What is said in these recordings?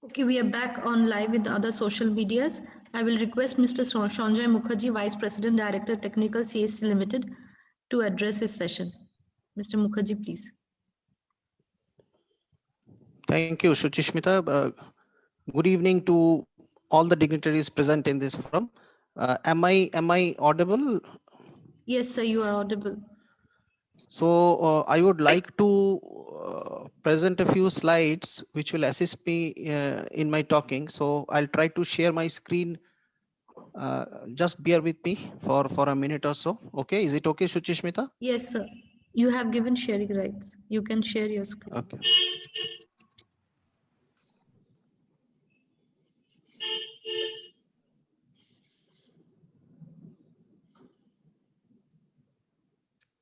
Okay, we are back on live with the other social medias. I will request Mr. Sanjay Mukherjee, Vice President, Director, Technical CAC Limited, to address his session. Mr. Mukherjee, please. Thank you, Shuchishmita. Good evening to all the dignitaries present in this forum. Am I audible? Yes, sir, you are audible. So I would like to present a few slides which will assist me in my talking. So I'll try to share my screen. Just bear with me for a minute or so. Okay, is it okay, Shuchishmita? Yes, sir. You have given sharing rights. You can share your screen. Okay.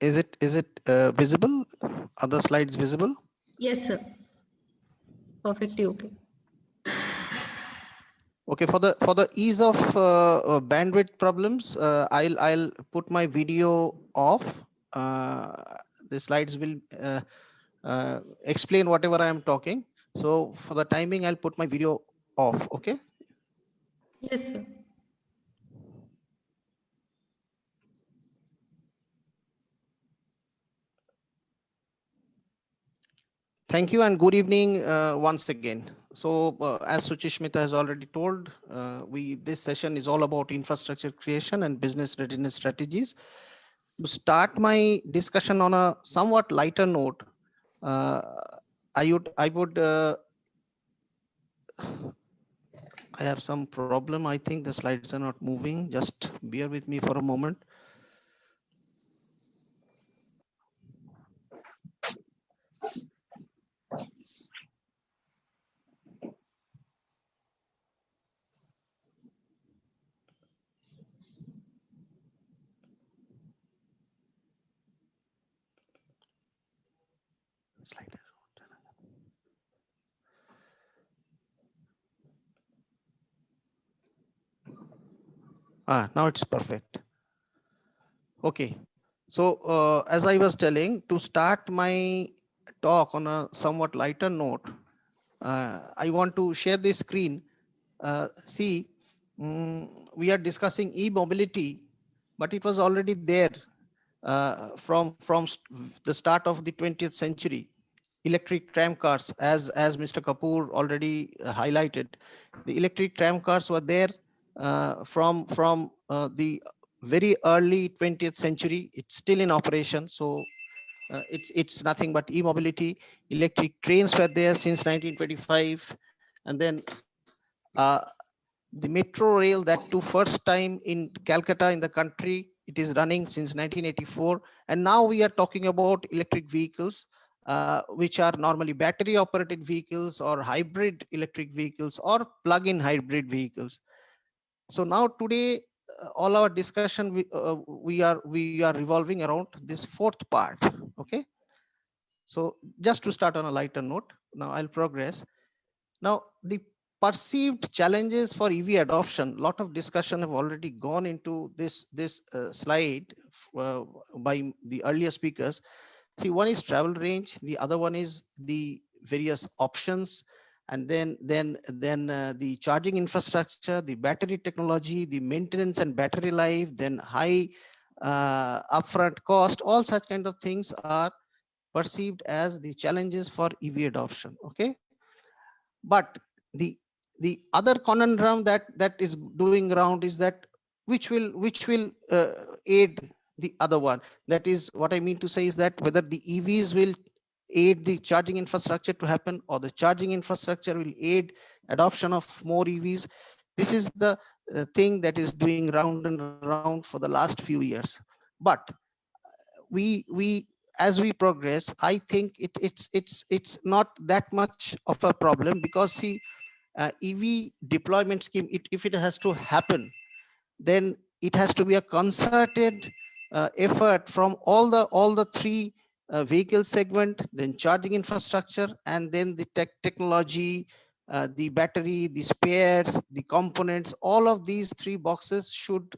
Is it visible? Are the slides visible? Yes, sir. Perfectly okay. Okay, for the ease of bandwidth problems, I'll put my video off. The slides will explain whatever I am talking. So for the timing, I'll put my video off. Okay. Yes, sir. Thank you and good evening once again. So as Suchishmita has already told, this session is all about infrastructure creation and business readiness strategies. To start my discussion on a somewhat lighter note, I would I have some problem. I think the slides are not moving. Just bear with me for a moment. Slide. Now it's perfect. Okay. So as I was telling, to start my talk on a somewhat lighter note, I want to share this screen. See, we are discussing e-mobility, but it was already there from the start of the 20th century. Electric tram cars, as Mr. Kapoor already highlighted, the electric tram cars were there from the very early 20th century. It's still in operation, so it's nothing but e-mobility. Electric trains were there since 1925, and then the metro rail, that too first time in Calcutta in the country, it is running since 1984. And now we are talking about electric vehicles, which are normally battery operated vehicles or hybrid electric vehicles or plug-in hybrid vehicles. So now today, all our discussion, we are revolving around this fourth part. Okay. So just to start on a lighter note, now I'll progress. Now, the perceived challenges for EV adoption, a lot of discussion have already gone into this slide by the earlier speakers. See, one is travel range, the other one is the various options, and then the charging infrastructure, the battery technology, the maintenance and battery life, then high upfront cost. All such kind of things are perceived as the challenges for EV adoption. Okay. But the other conundrum that is doing around is that which will aid the other one. That is what I mean to say is that whether the EVs will aid the charging infrastructure to happen, or the charging infrastructure will aid adoption of more EVs. This is the thing that is doing round and round for the last few years. But we as we progress, I think it's not that much of a problem, because see, EV deployment scheme, if it has to happen, then it has to be a concerted effort from all the three vehicle segment, then charging infrastructure, and then the technology, the battery, the spares, the components. All of these three boxes should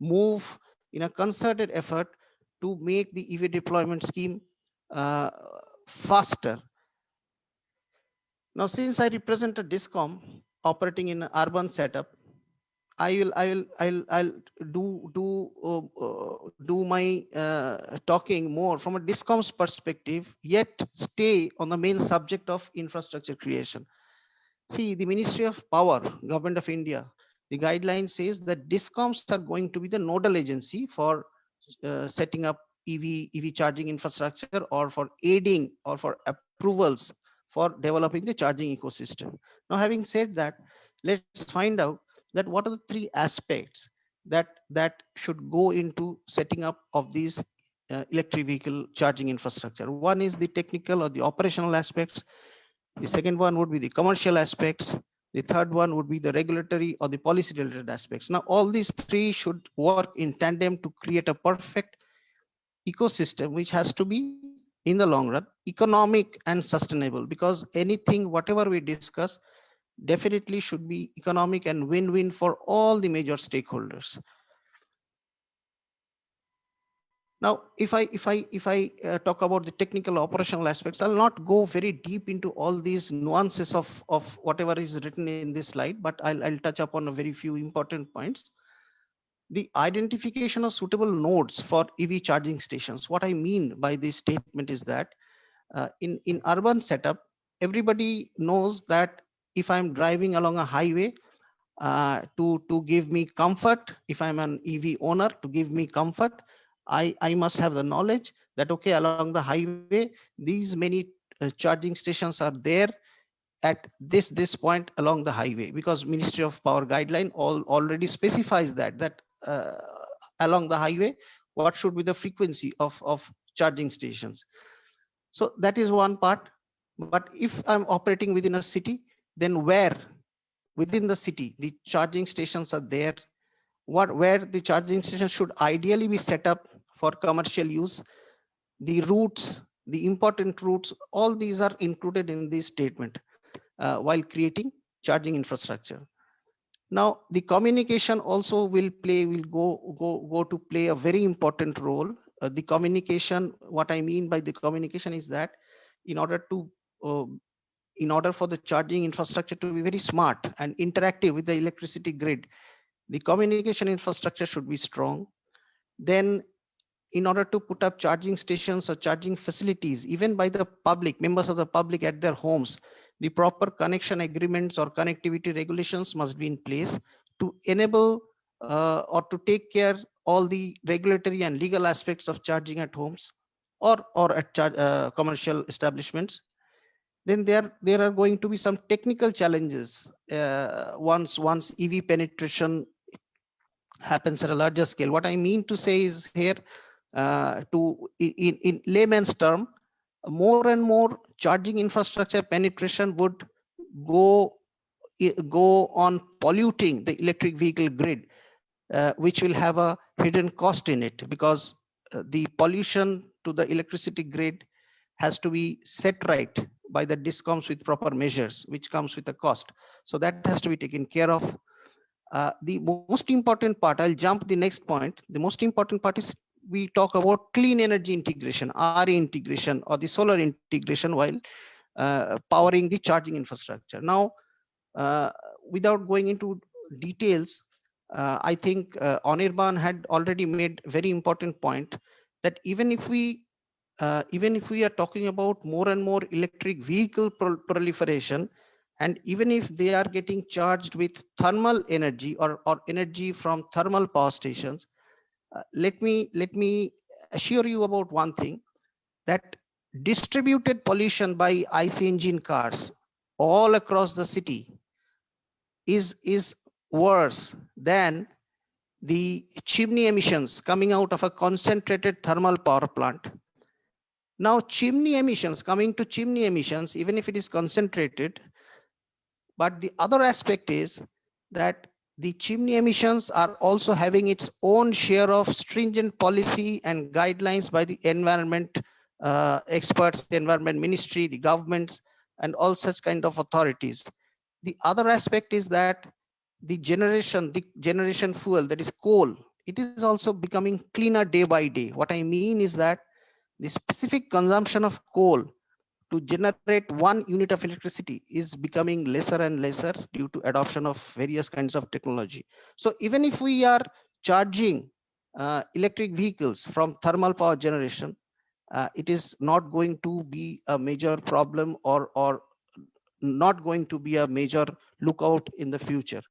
move in a concerted effort to make the EV deployment scheme faster. Now, since I represent a discom operating in an urban setup, I'll do my talking more from a discom's perspective, yet stay on the main subject of infrastructure creation. See, the Ministry of Power, Government of India, the guideline says that discoms are going to be the nodal agency for setting up EV charging infrastructure, or for aiding or for approvals for developing the charging ecosystem. Now, having said that, let's find out that what are the three aspects that should go into setting up of these electric vehicle charging infrastructure. One is the technical or the operational aspects. The second one would be the commercial aspects. The third one would be the regulatory or the policy related aspects. Now, all these three should work in tandem to create a perfect ecosystem, which has to be in the long run economic and sustainable, because anything, whatever we discuss, definitely should be economic and win-win for all the major stakeholders. Now, if I talk about the technical operational aspects, I'll not go very deep into all these nuances of whatever is written in this slide, but I'll touch upon a very few important points. The identification of suitable nodes for EV charging stations. What I mean by this statement is that in urban setup, everybody knows that if I'm driving along a highway, to give me comfort, if I'm an EV owner, to give me comfort, I must have the knowledge that, okay, along the highway, these many charging stations are there at this point along the highway, because Ministry of Power guideline already specifies that along the highway, what should be the frequency of charging stations. So that is one part. But if I'm operating within a city, then where within the city the charging stations are there, where the charging stations should ideally be set up for commercial use, the routes, the important routes, all these are included in this statement while creating charging infrastructure. Now, the communication also will go to play a very important role. The communication, what I mean by the communication is that in order for the charging infrastructure to be very smart and interactive with the electricity grid, the communication infrastructure should be strong. Then, in order to put up charging stations or charging facilities, even by the public, members of the public at their homes, the proper connection agreements or connectivity regulations must be in place to enable or to take care all the regulatory and legal aspects of charging at homes or at commercial establishments. Then there are going to be some technical challenges once EV penetration happens at a larger scale. What I mean to say is here, in layman's term, more and more charging infrastructure penetration would go on polluting the electric vehicle grid, which will have a hidden cost in it, because the pollution to the electricity grid has to be set right by the discoms with proper measures, which comes with a cost. So that has to be taken care of. The most important part, I'll jump the next point. The most important part is we talk about clean energy integration, RE integration, or the solar integration while powering the charging infrastructure. Now, without going into details, I think Anirban had already made a very important point that even if we are talking about more and more electric vehicle proliferation, and even if they are getting charged with thermal energy or energy from thermal power stations, let me assure you about one thing, that distributed pollution by IC engine cars all across the city is worse than the chimney emissions coming out of a concentrated thermal power plant. Now, chimney emissions, coming to chimney emissions, even if it is concentrated, but the other aspect is that the chimney emissions are also having its own share of stringent policy and guidelines by the environment experts, the environment ministry, the governments, and all such kind of authorities. The other aspect is that the generation fuel, that is coal, it is also becoming cleaner day by day. What I mean is that the specific consumption of coal to generate 1 unit of electricity is becoming lesser and lesser due to adoption of various kinds of technology. So even if we are charging electric vehicles from thermal power generation, it is not going to be a major problem, or not going to be a major lookout in the future.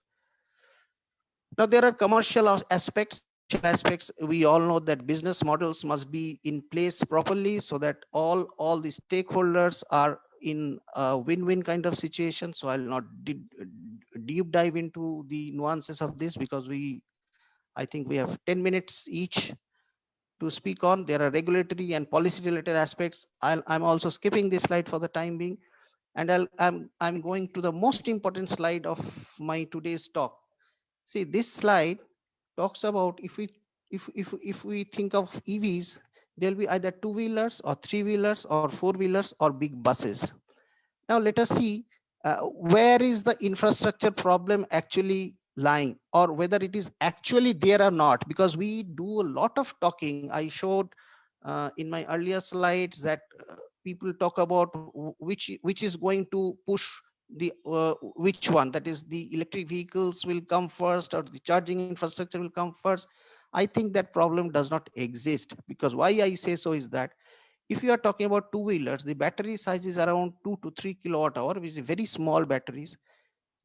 Now, there are commercial aspects. Commercial aspects, we all know that business models must be in place properly so that all the stakeholders are in a win-win kind of situation. So I'll not deep dive into the nuances of this, because I think we have 10 minutes each to speak on. There are regulatory and policy related aspects. I'm also skipping this slide for the time being, and I'm going to the most important slide of my today's talk. See, this slide talks about, if we think of EVs, there'll be either two-wheelers or three-wheelers or four-wheelers or big buses. Now let us see where is the infrastructure problem actually lying, or whether it is actually there or not, because we do a lot of talking. I showed in my earlier slides that people talk about which is going to push the which one, that is the electric vehicles will come first or the charging infrastructure will come first. I think that problem does not exist, because why I say so is that if you are talking about two-wheelers, the battery size is around 2 to 3 kilowatt hour, which is very small batteries.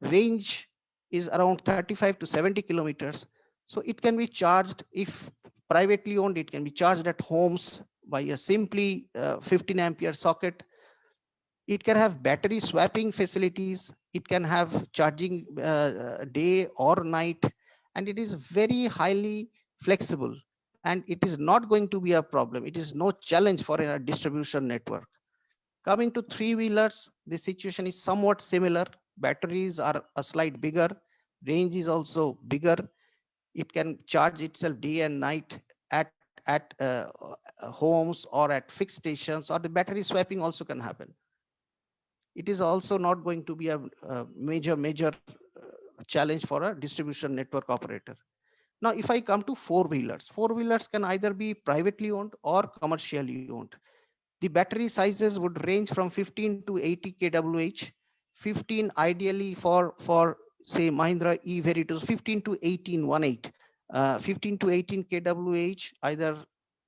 Range is around 35 to 70 kilometers. So it can be charged, if privately owned, it can be charged at homes by a simply 15 ampere socket. It can have battery swapping facilities. It can have charging day or night, and it is very highly flexible, and it is not going to be a problem. It is no challenge for a distribution network. Coming to three-wheelers, the situation is somewhat similar. Batteries are a slight bigger, range is also bigger. It can charge itself day and night at homes or at fixed stations, or the battery swapping also can happen. It is also not going to be a major challenge for a distribution network operator. Now, if I come to four-wheelers can either be privately owned or commercially owned. The battery sizes would range from 15 to 80 kWh. 15 ideally for say Mahindra e-Veritos, 15 to 18, 15 to 18 kWh, either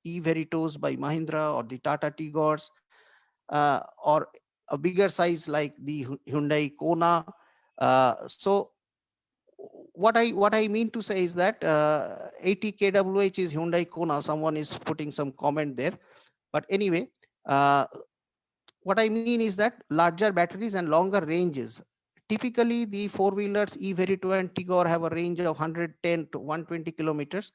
e-Veritos by Mahindra or the Tata Tigors, or a bigger size like the Hyundai Kona. So what I mean to say is that 80 kWh is Hyundai Kona. Someone is putting some comment there, but anyway, what I mean is that larger batteries and longer ranges. Typically, the four-wheelers e-Verito and Tigor have a range of 110 to 120 kilometers,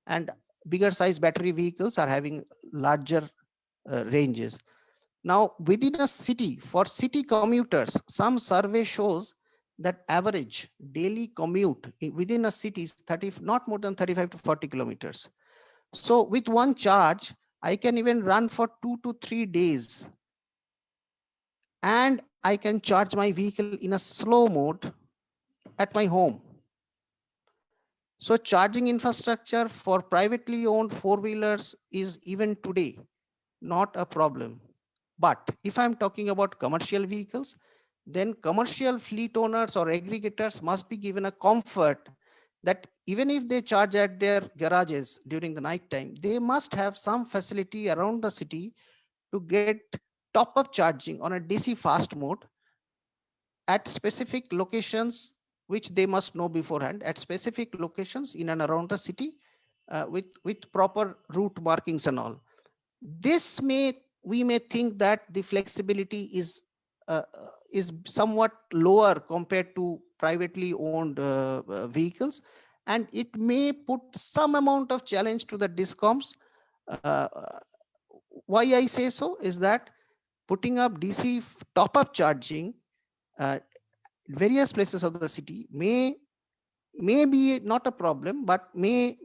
and bigger size battery vehicles are having larger ranges. Now, within a city, for city commuters, some survey shows that average daily commute within a city is not more than 35 to 40 kilometers. So with one charge, I can even run for 2 to 3 days, and I can charge my vehicle in a slow mode at my home. So charging infrastructure for privately owned four-wheelers is even today not a problem. But if I'm talking about commercial vehicles, then commercial fleet owners or aggregators must be given a comfort that even if they charge at their garages during the night time, they must have some facility around the city to get top-up charging on a DC fast mode at specific locations, which they must know beforehand, at specific locations in and around the city, with proper route markings and all. This we may think that the flexibility is somewhat lower compared to privately owned vehicles, and it may put some amount of challenge to the discoms. Uh, why I say so is that putting up DC top-up charging various places of the city may be not a problem, but may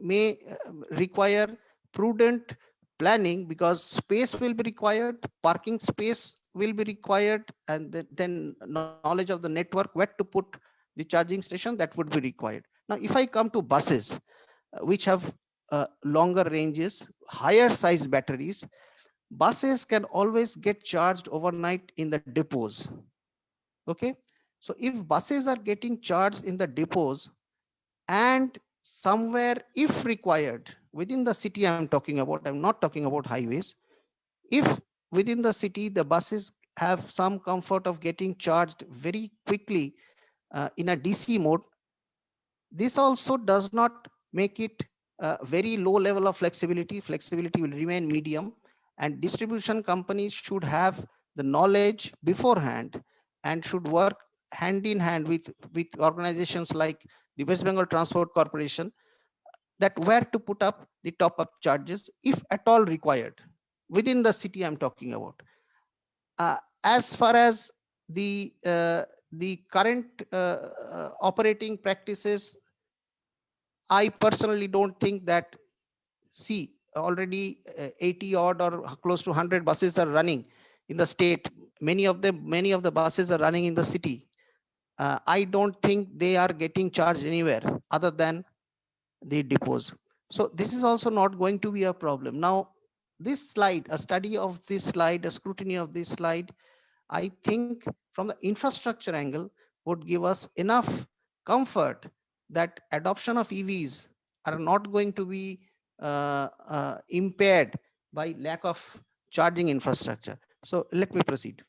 require prudent planning, because space will be required, parking space will be required, and then knowledge of the network where to put the charging station, that would be required. Now, if I come to buses, which have longer ranges, higher size batteries, buses can always get charged overnight in the depots. Okay, so if buses are getting charged in the depots, and somewhere, if required, within the city I'm talking about, I'm not talking about highways, if within the city the buses have some comfort of getting charged very quickly in a DC mode, this also does not make it a very low level of flexibility. Flexibility will remain medium, and distribution companies should have the knowledge beforehand and should work hand in hand with organizations like the West Bengal Transport Corporation, that where to put up the top up charges if at all required within the city I'm talking about. As far as the current operating practices, I personally don't think that, see, already 80 odd or close to 100 buses are running in the state. Many of the buses are running in the city. I don't think they are getting charged anywhere other than the depots. So this is also not going to be a problem. Now, this slide, a study of this slide, a scrutiny of this slide, I think from the infrastructure angle would give us enough comfort that adoption of EVs are not going to be impaired by lack of charging infrastructure. So let me proceed.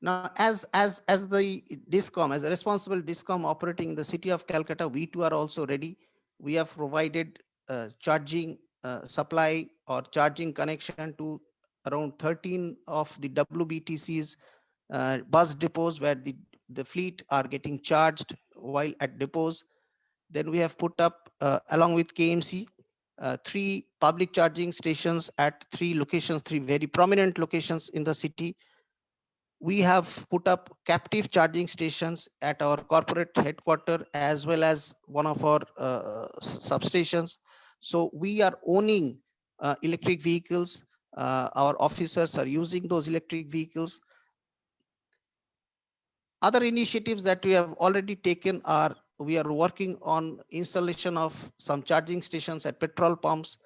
Now, as the DISCOM, as a responsible DISCOM operating in the city of Calcutta, we too are also ready. We have provided charging supply or charging connection to around 13 of the WBTC's bus depots where the fleet are getting charged while at depots. Then we have put up, along with KMC, 3 public charging stations at 3 locations, 3 very prominent locations in the city. We have put up captive charging stations at our corporate headquarters as well as one of our substations. So we are owning electric vehicles. Our officers are using those electric vehicles. Other initiatives that we have already taken are, we are working on installation of some charging stations at petrol pumps.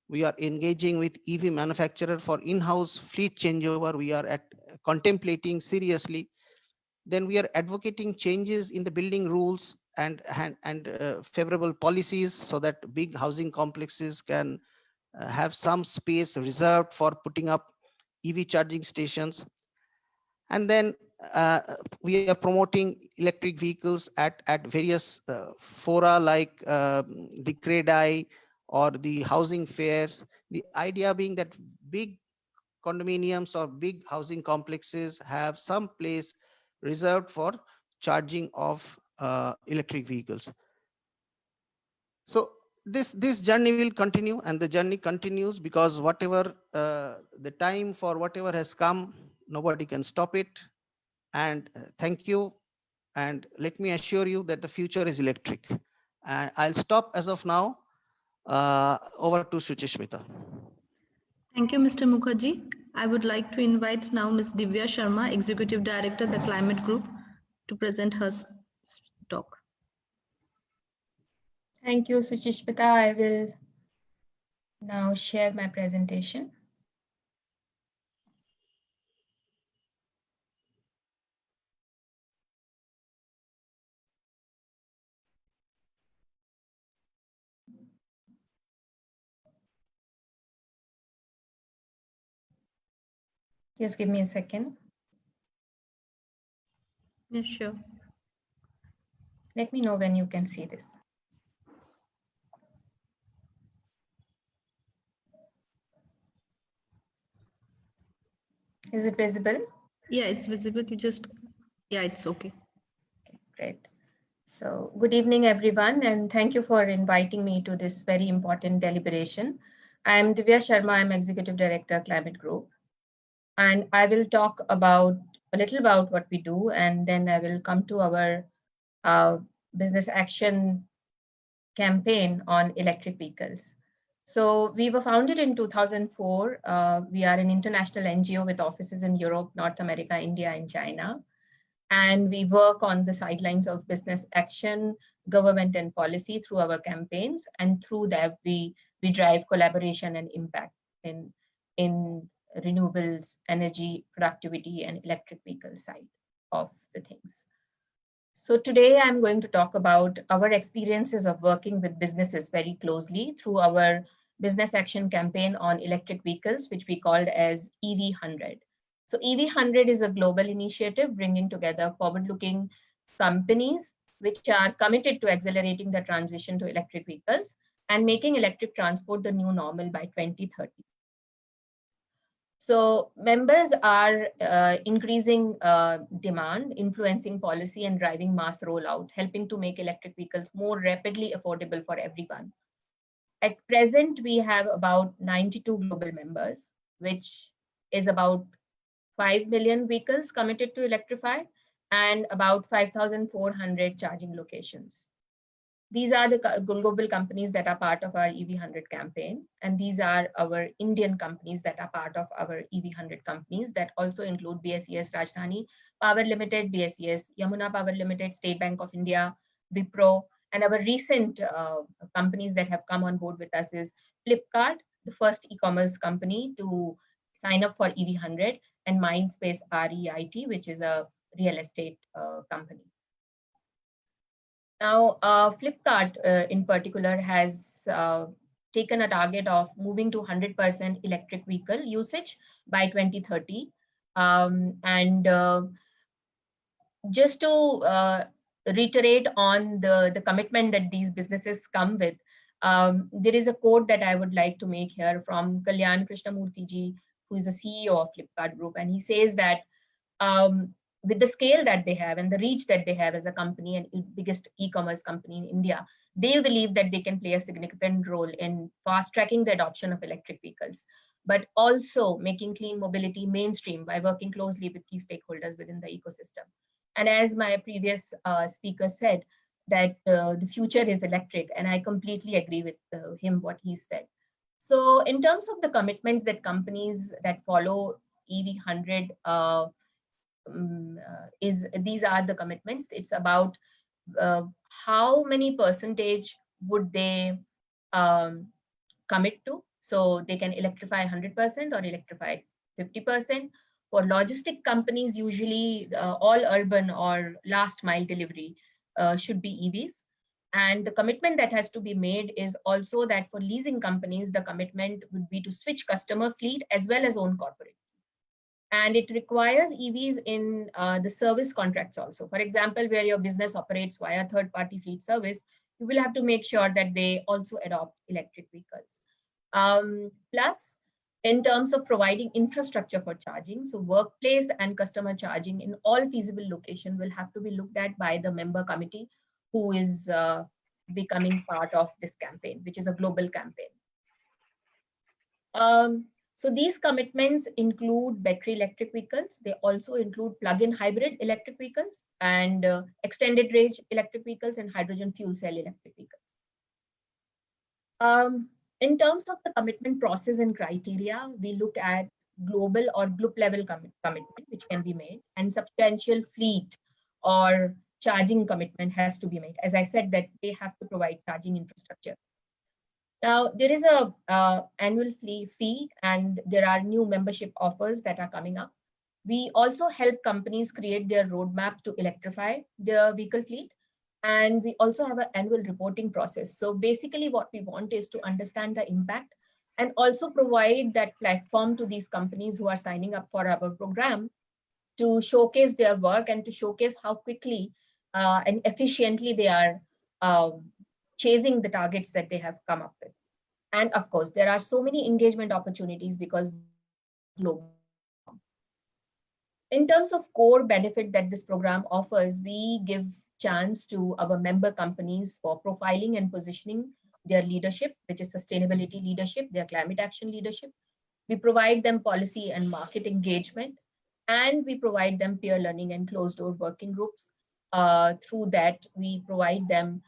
We are engaging with EV manufacturer for in-house fleet changeover. We are contemplating seriously. Then we are advocating changes in the building rules and favorable policies so that big housing complexes can have some space reserved for putting up EV charging stations. And then we are promoting electric vehicles at various fora like the CREDI or the housing fairs. The idea being that big condominiums or big housing complexes have some place reserved for charging of electric vehicles. So this journey will continue, and the journey continues because whatever the time for whatever has come, nobody can stop it. And thank you. And let me assure you that the future is electric. And I'll stop as of now. Over to Suchishmita. Thank you, Mr. Mukherjee. I would like to invite now Ms. Divya Sharma, Executive Director, the Climate Group, to present her talk. Thank you, Suchishmita. I will now share my presentation. Just give me a second. Yes, sure. Let me know when you can see this. Is it visible? Yeah, it's visible. You just, yeah, it's okay. Okay, great. So good evening, everyone, and thank you for inviting me to this very important deliberation. I'm Divya Sharma. I'm Executive Director, Climate Group. And I will talk about a little about what we do, and then I will come to our business action campaign on electric vehicles. So we were founded in 2004. We are an international NGO with offices in Europe, North America, India, and China. And we work on the sidelines of business action, government, and policy through our campaigns. And through that, we drive collaboration and impact. in renewables, energy, productivity, and electric vehicle side of the things. So today I'm going to talk about our experiences of working with businesses very closely through our business action campaign on electric vehicles, which we called as EV100. So EV100 is a global initiative bringing together forward-looking companies which are committed to accelerating the transition to electric vehicles and making electric transport the new normal by 2030. So members are increasing demand, influencing policy and driving mass rollout, helping to make electric vehicles more rapidly affordable for everyone. At present, we have about 92 global members, which is about 5 million vehicles committed to electrify and about 5,400 charging locations. These are the global companies that are part of our EV100 campaign. And these are our Indian companies that are part of our EV100 companies that also include BSES Rajdhani Power Limited, BSES Yamuna Power Limited, State Bank of India, Wipro, and our recent companies that have come on board with us is Flipkart, the first e-commerce company to sign up for EV100, and Mindspace REIT, which is a real estate company. Now, Flipkart in particular has taken a target of moving to 100% electric vehicle usage by 2030. Just to reiterate on the commitment that these businesses come with, there is a quote that I would like to make here from Kalyan Krishnamurthy ji, who is the CEO of Flipkart Group. And he says that with the scale that they have and the reach that they have as a company and biggest e-commerce company in India, they believe that they can play a significant role in fast tracking the adoption of electric vehicles, but also making clean mobility mainstream by working closely with key stakeholders within the ecosystem. And as my previous speaker said, that the future is electric, and I completely agree with him what he said. So in terms of the commitments that companies that follow EV100 these are the commitments. It's about how many percentage would they commit to, so they can electrify 100% or electrify 50%. For logistic companies, usually all urban or last mile delivery should be EVs. And the commitment that has to be made is also that for leasing companies, the commitment would be to switch customer fleet as well as own corporate. And it requires EVs in the service contracts also. For example, where your business operates via third-party fleet service, you will have to make sure that they also adopt electric vehicles. Plus, in terms of providing infrastructure for charging, so workplace and customer charging in all feasible locations will have to be looked at by the member committee who is becoming part of this campaign, which is a global campaign. So these commitments include battery electric vehicles. They also include plug-in hybrid electric vehicles and extended range electric vehicles and hydrogen fuel cell electric vehicles. In terms of the commitment process and criteria, we look at global or group level commitment, which can be made, and substantial fleet or charging commitment has to be made. As I said, that they have to provide charging infrastructure. Now, there is a annual fee, and there are new membership offers that are coming up. We also help companies create their roadmap to electrify their vehicle fleet. And we also have an annual reporting process. So basically what we want is to understand the impact and also provide that platform to these companies who are signing up for our program to showcase their work and to showcase how quickly and efficiently they are chasing the targets that they have come up with. And of course, there are so many engagement opportunities because global. In terms of core benefit that this program offers, we give chance to our member companies for profiling and positioning their leadership, which is sustainability leadership, their climate action leadership. We provide them policy and market engagement, and we provide them peer learning and closed door working groups. Through that, we provide them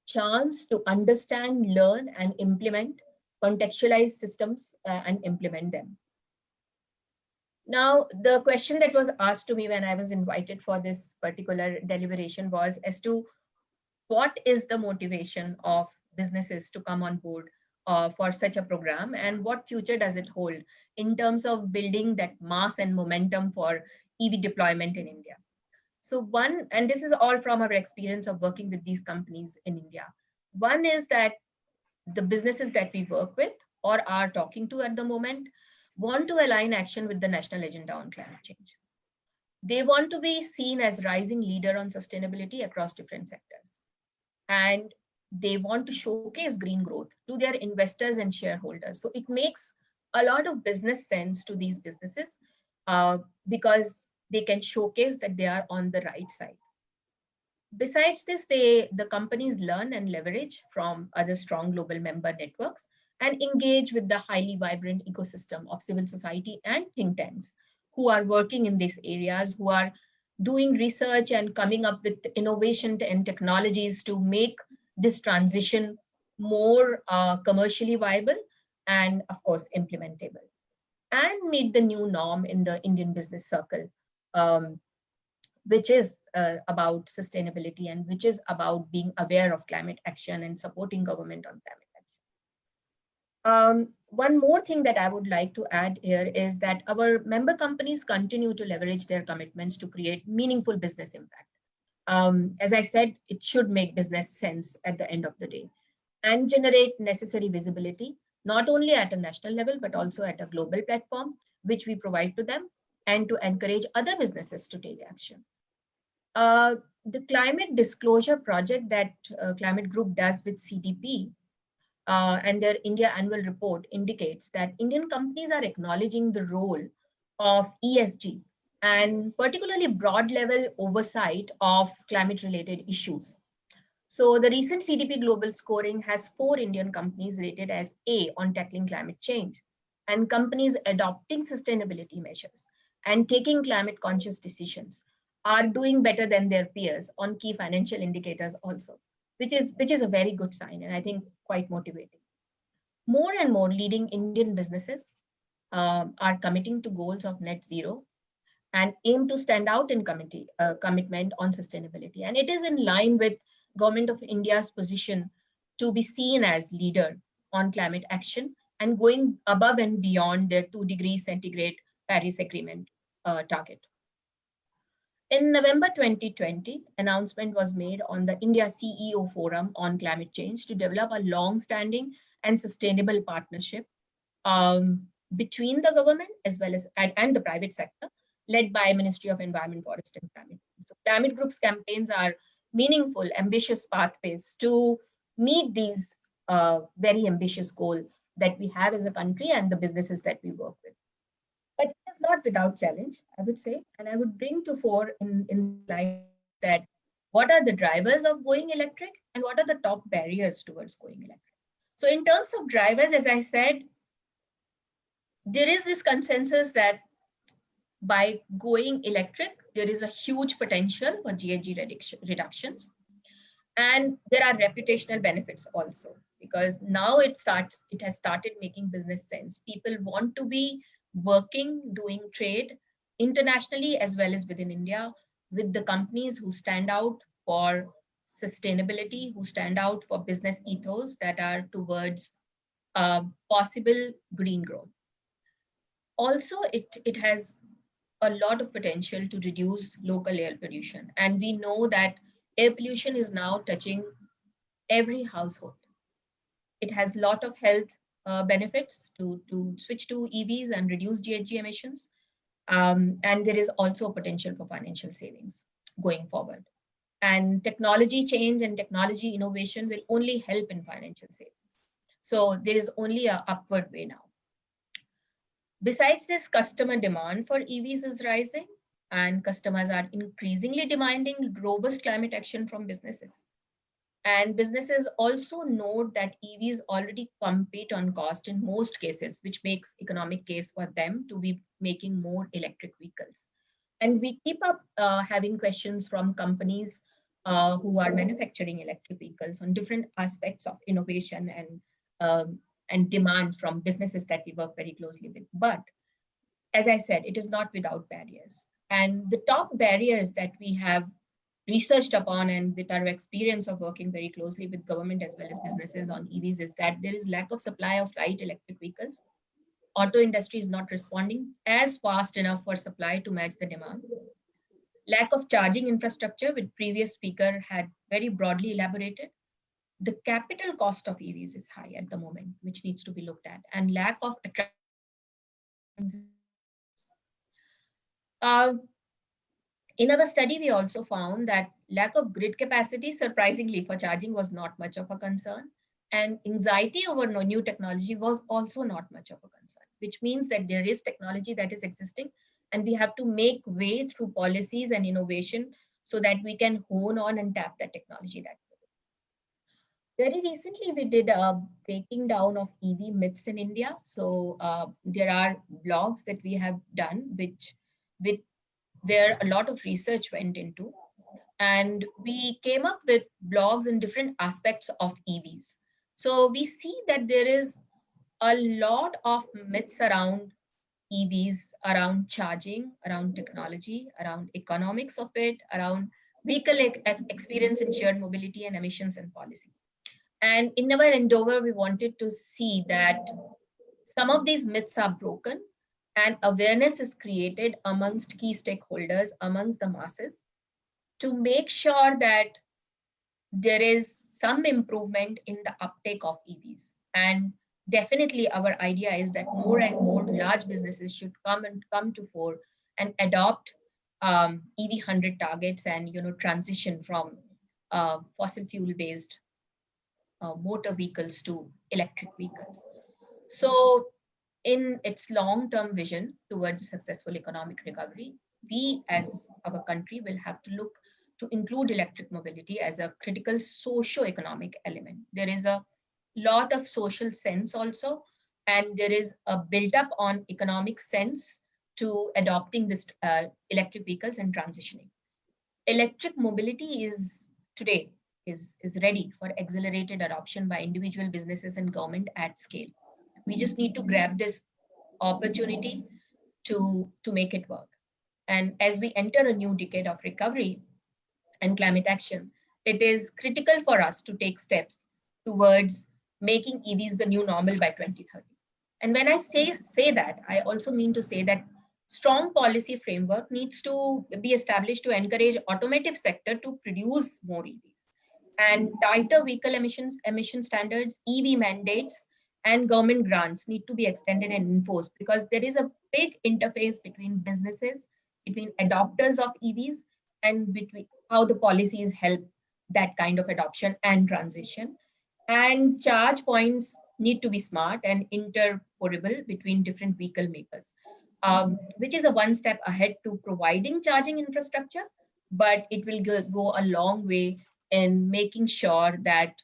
chance to understand, learn, and implement contextualized systems and implement them. Now, the question that was asked to me when I was invited for this particular deliberation was as to what is the motivation of businesses to come on board for such a program, and what future does it hold in terms of building that mass and momentum for EV deployment in India? So one, and this is all from our experience of working with these companies in India. One is that the businesses that we work with or are talking to at the moment want to align action with the national agenda on climate change. They want to be seen as rising leader on sustainability across different sectors. And they want to showcase green growth to their investors and shareholders. So it makes a lot of business sense to these businesses because they can showcase that they are on the right side. Besides this, the companies learn and leverage from other strong global member networks and engage with the highly vibrant ecosystem of civil society and think tanks who are working in these areas, who are doing research and coming up with innovation and technologies to make this transition more commercially viable and, of course, implementable, and meet the new norm in the Indian business circle, which is about sustainability and which is about being aware of climate action and supporting government on climate action. One more thing that I would like to add here is that our member companies continue to leverage their commitments to create meaningful business impact. As I said, it should make business sense at the end of the day and generate necessary visibility, not only at a national level, but also at a global platform, which we provide to them, and to encourage other businesses to take action. The climate disclosure project that Climate Group does with CDP and their India annual report indicates that Indian companies are acknowledging the role of ESG and particularly broad level oversight of climate related issues. So the recent CDP global scoring has 4 Indian companies rated as A on tackling climate change, and companies adopting sustainability measures and taking climate conscious decisions are doing better than their peers on key financial indicators also, which is a very good sign, and I think quite motivating. More and more leading Indian businesses are committing to goals of net zero and aim to stand out in commitment on sustainability. And it is in line with Government of India's position to be seen as leader on climate action and going above and beyond their 2 degrees centigrade Paris Agreement target. In November 2020, announcement was made on the India CEO Forum on Climate Change to develop a long-standing and sustainable partnership between the government as well as and the private sector, led by Ministry of Environment, Forest and Climate. So Climate Group's campaigns are meaningful, ambitious pathways to meet these very ambitious goals that we have as a country and the businesses that we work with. But it is not without challenge, I would say, and I would bring to fore in slide that what are the drivers of going electric and what are the top barriers towards going electric. So in terms of drivers, as I said, there is this consensus that by going electric, there is a huge potential for GHG reductions. And there are reputational benefits also, because now it has started making business sense. People want to be working, doing trade internationally as well as within India with the companies who stand out for sustainability, who stand out for business ethos that are towards possible green growth. Also, it has a lot of potential to reduce local air pollution. And we know that air pollution is now touching every household. It has a lot of health benefits to switch to EVs and reduce GHG emissions. And there is also a potential for financial savings going forward. And technology change and technology innovation will only help in financial savings. So there is only an upward way now. Besides this, customer demand for EVs is rising, and customers are increasingly demanding robust climate action from businesses. And businesses also note that EVs already compete on cost in most cases, which makes economic case for them to be making more electric vehicles. And we keep up having questions from companies who are manufacturing electric vehicles on different aspects of innovation and demands from businesses that we work very closely with. But as I said, it is not without barriers. And the top barriers that we have researched upon and with our experience of working very closely with government as well as businesses on EVs is that there is lack of supply of light electric vehicles. Auto industry is not responding as fast enough for supply to match the demand. Lack of charging infrastructure, which previous speaker had very broadly elaborated. The capital cost of EVs is high at the moment, which needs to be looked at, and lack of attraction. In our study, we also found that lack of grid capacity, surprisingly, for charging was not much of a concern. And anxiety over new technology was also not much of a concern, which means that there is technology that is existing, and we have to make way through policies and innovation so that we can hone on and tap that technology. Very recently, we did a breaking down of EV myths in India. So there are blogs that we have done, where a lot of research went into. And we came up with blogs in different aspects of EVs. So we see that there is a lot of myths around EVs, around charging, around technology, around economics of it, around vehicle experience in shared mobility and emissions and policy. And in our endeavor, we wanted to see that some of these myths are broken and awareness is created amongst key stakeholders, amongst the masses, to make sure that there is some improvement in the uptake of EVs. And definitely our idea is that more and more large businesses should come to fore and adopt EV 100 targets and transition from fossil fuel based motor vehicles to electric vehicles. So in its long-term vision towards a successful economic recovery, we as our country will have to look to include electric mobility as a critical socio-economic element. There is a lot of social sense also, and there is a build-up on economic sense to adopting this electric vehicles and transitioning. Electric mobility is today is ready for accelerated adoption by individual businesses and government at scale. We just need to grab this opportunity to make it work. And as we enter a new decade of recovery and climate action, it is critical for us to take steps towards making EVs the new normal by 2030. And when I say that, I also mean to say that strong policy framework needs to be established to encourage automotive sector to produce more EVs, and tighter vehicle emission standards, EV mandates, and government grants need to be extended and enforced, because there is a big interface between businesses, between adopters of EVs, and between how the policies help that kind of adoption and transition. And charge points need to be smart and interoperable between different vehicle makers, which is a one step ahead to providing charging infrastructure, but it will go a long way in making sure that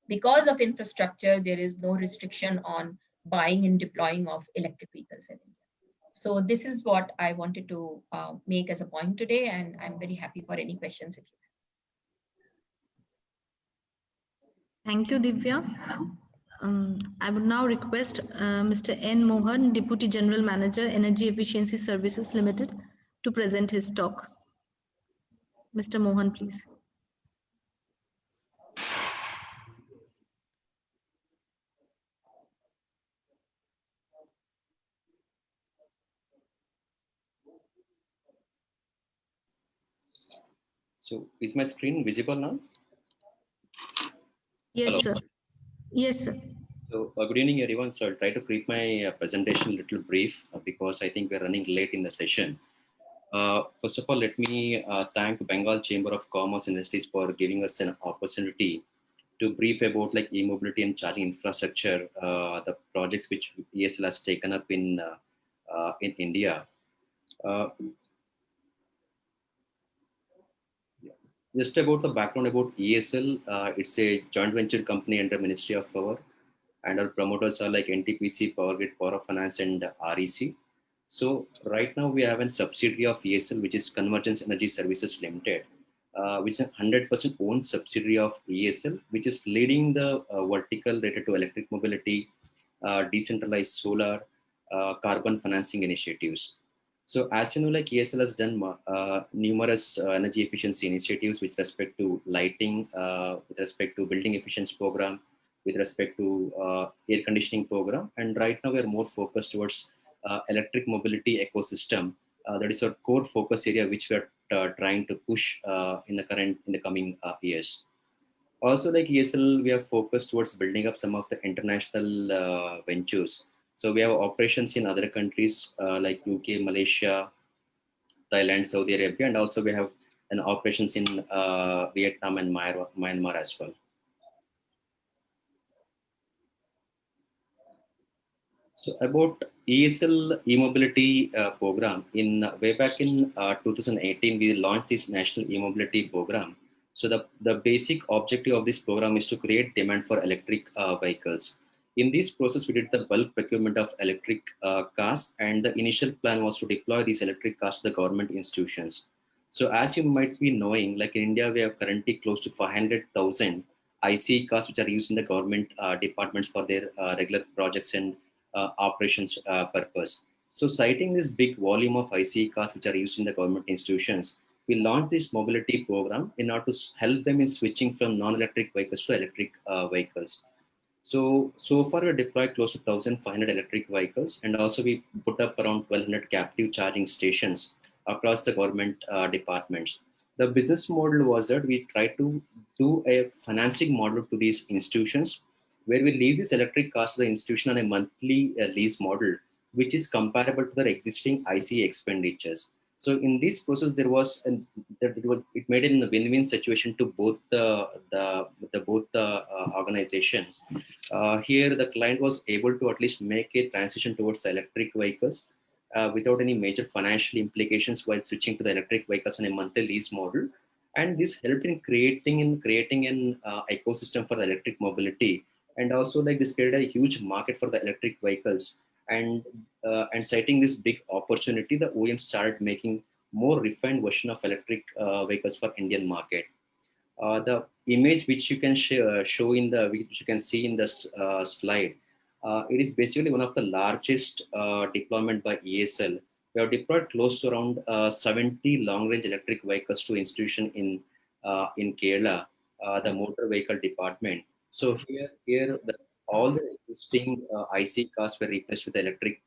because of infrastructure, there is no restriction on buying and deploying of electric vehicles in India. So this is what I wanted to make as a point today, and I'm very happy for any questions if you have. Thank you, Divya. I would now request Mr. N. Mohan, Deputy General Manager, Energy Efficiency Services Limited, to present his talk. Mr. Mohan, please. So is my screen visible now? Yes, Hello. sir. Yes, sir. So good evening, everyone. So I'll try to keep my presentation a little brief because I think we're running late in the session. First of all, let me thank Bengal Chamber of Commerce and Industries for giving us an opportunity to brief about like e-mobility and charging infrastructure, the projects which EESL has taken up in India. Just about the background about EESL, it's a joint venture company under Ministry of Power, and our promoters are like NTPC, Power Grid, Power Finance, and REC. So right now we have a subsidiary of EESL, which is Convergence Energy Services Limited, which is a 100% owned subsidiary of EESL, which is leading the vertical related to electric mobility, decentralized solar, carbon financing initiatives. So as you know, like ESL has done numerous energy efficiency initiatives with respect to lighting, with respect to building efficiency program, with respect to air conditioning program. And right now we are more focused towards electric mobility ecosystem. That is our core focus area, which we are trying to push in the coming years. Also, like ESL, we are focused towards building up some of the international ventures. So we have operations in other countries like UK, Malaysia, Thailand, Saudi Arabia, and also we have an operations in Vietnam and Myanmar as well. So about ESL e-mobility program, in way back in 2018, we launched this national e-mobility program. So the basic objective of this program is to create demand for electric vehicles. In this process, we did the bulk procurement of electric cars, and the initial plan was to deploy these electric cars to the government institutions. So as you might be knowing, like in India, we have currently close to 500,000 IC cars which are used in the government departments for their regular projects and operations purpose. So citing this big volume of IC cars which are used in the government institutions, we launched this mobility program in order to help them in switching from non-electric vehicles to electric vehicles. So far we deployed close to 1,500 electric vehicles, and also we put up around 1,200 captive charging stations across the government departments. The business model was that we tried to do a financing model to these institutions, where we lease this electric cars to the institution on a monthly lease model, which is comparable to their existing IC expenditures. So in this process, it made it in a win-win situation to both the organizations. Here, the client was able to at least make a transition towards the electric vehicles without any major financial implications while switching to the electric vehicles on a monthly lease model. And this helped in creating an ecosystem for the electric mobility, and also like this created a huge market for the electric vehicles. And citing this big opportunity, the OEM started making more refined version of electric vehicles for Indian market. The image which you can show in the which you can see in this slide, it is basically one of the largest deployment by ESL. We have deployed close to around 70 long-range electric vehicles to institution in Kerala, the motor vehicle department. So here all the existing IC cars were replaced with electric